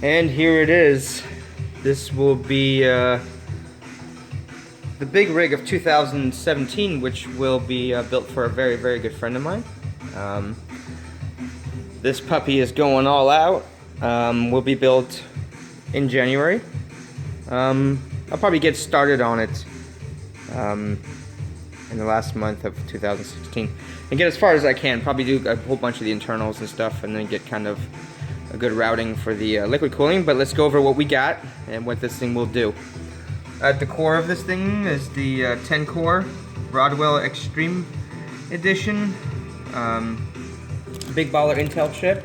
And here it is. This will be the big rig of 2017, which will be built for a very, very good friend of mine. This puppy is going all out. Will be built in January. I'll probably get started on it in the last month of 2016 and get as far as I can. Probably do a whole bunch of the internals and stuff, and then get kind of a good routing for the liquid cooling. But let's go over what we got and what this thing will do. At the core of this thing is the 10-core Broadwell Extreme Edition big baller Intel chip.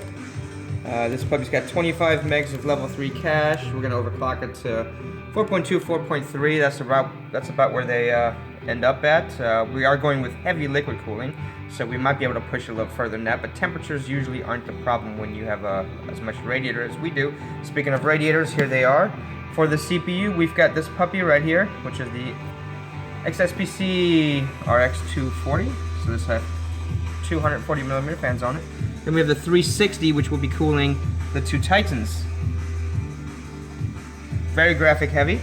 This puppy's got 25 megs of level 3 cache. We're gonna overclock it to 4.2, 4.3. That's about where they end up at. We are going with heavy liquid cooling, so we might be able to push a little further than that, but temperatures usually aren't the problem when you have as much radiator as we do. Speaking of radiators, here they are. For the CPU, we've got this puppy right here, which is the XSPC RX 240. So this has 240mm fans on it. Then we have the 360, which will be cooling the two Titans. Very graphic heavy.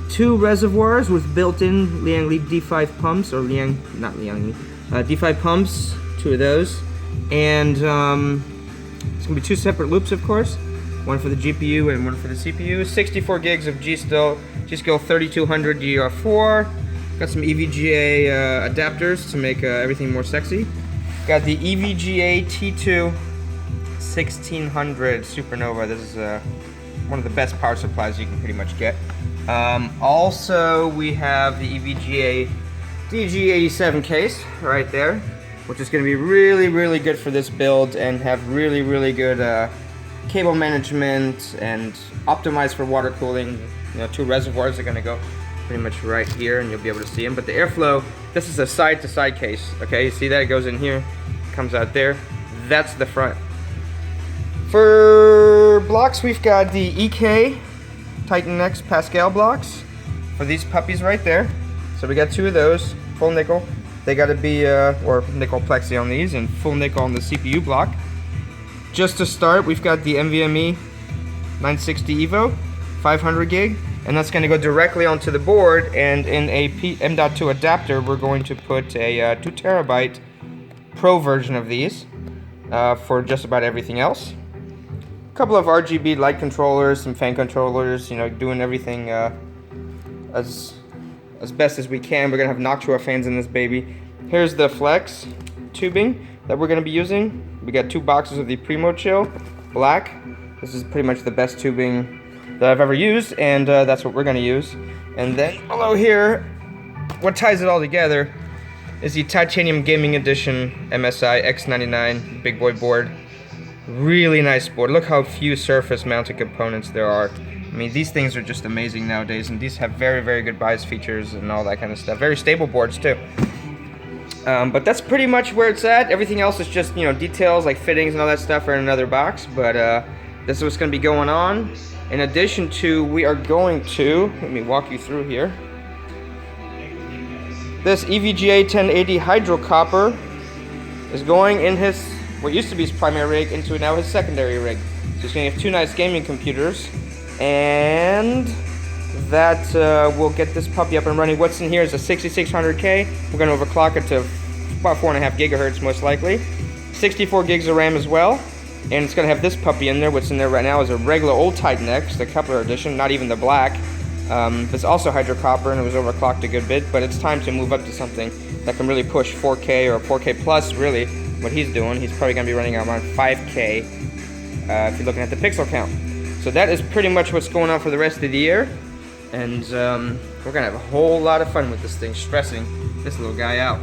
Two reservoirs with built-in Liang Li D5 pumps, or D5 pumps, two of those. And it's gonna be two separate loops, of course. One for the GPU and one for the CPU. 64 gigs of G-Skill 3200 DDR4. Got some EVGA adapters to make everything more sexy. Got the EVGA T2 1600 SuperNova. This is one of the best power supplies you can pretty much get. Also, we have the EVGA DG87 case right there, which is going to be really, really good for this build and have really, really good cable management and optimized for water cooling. You know, two reservoirs are going to go pretty much right here, and you'll be able to see them. But the airflow, this is a side-to-side case. Okay, you see that? It goes in here, comes out there. That's the front. For blocks, we've got the EK Titan X Pascal blocks for these puppies right there. So we got two of those, full nickel. They got to be, or nickel plexi on these, and full nickel on the CPU block. Just to start, we've got the NVMe 960 Evo, 500 gig, and that's going to go directly onto the board. And in a M.2 adapter, we're going to put a 2 terabyte Pro version of these for just about everything else. A couple of RGB light controllers, some fan controllers, you know, doing everything as best as we can. We're going to have Noctua fans in this baby. Here's the flex tubing that we're going to be using. We got 2 boxes of the Primo Chill black. This is pretty much the best tubing that I've ever used, and that's what we're going to use. And then below here, what ties it all together is the Titanium Gaming Edition MSI X99 big boy board. Really nice board. Look how few surface mounted components there are. I mean, these things are just amazing nowadays, and these have very, very good BIOS features and all that kind of stuff. Very stable boards too. But that's pretty much where it's at. Everything else is just, you know, details like fittings and all that stuff are in another box. But this is what's going to be going on. In addition to, we are going to, let me walk you through here. This EVGA 1080 Hydro Copper is going in his, what used to be his primary rig, into now his secondary rig. So he's going to have 2 nice gaming computers, and that will get this puppy up and running. What's in here is a 6600K. We're going to overclock it to about 4.5 gigahertz most likely. 64 gigs of RAM as well. And it's going to have this puppy in there. What's in there right now is a regular old Titan X, the coupler edition, not even the black. It's also hydro copper, and it was overclocked a good bit, but it's time to move up to something that can really push 4K or 4K plus, really, what he's doing. He's probably going to be running around 5K if you're looking at the pixel count. So that is pretty much what's going on for the rest of the year. And we're going to have a whole lot of fun with this thing, stressing this little guy out.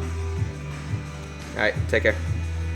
Alright, take care.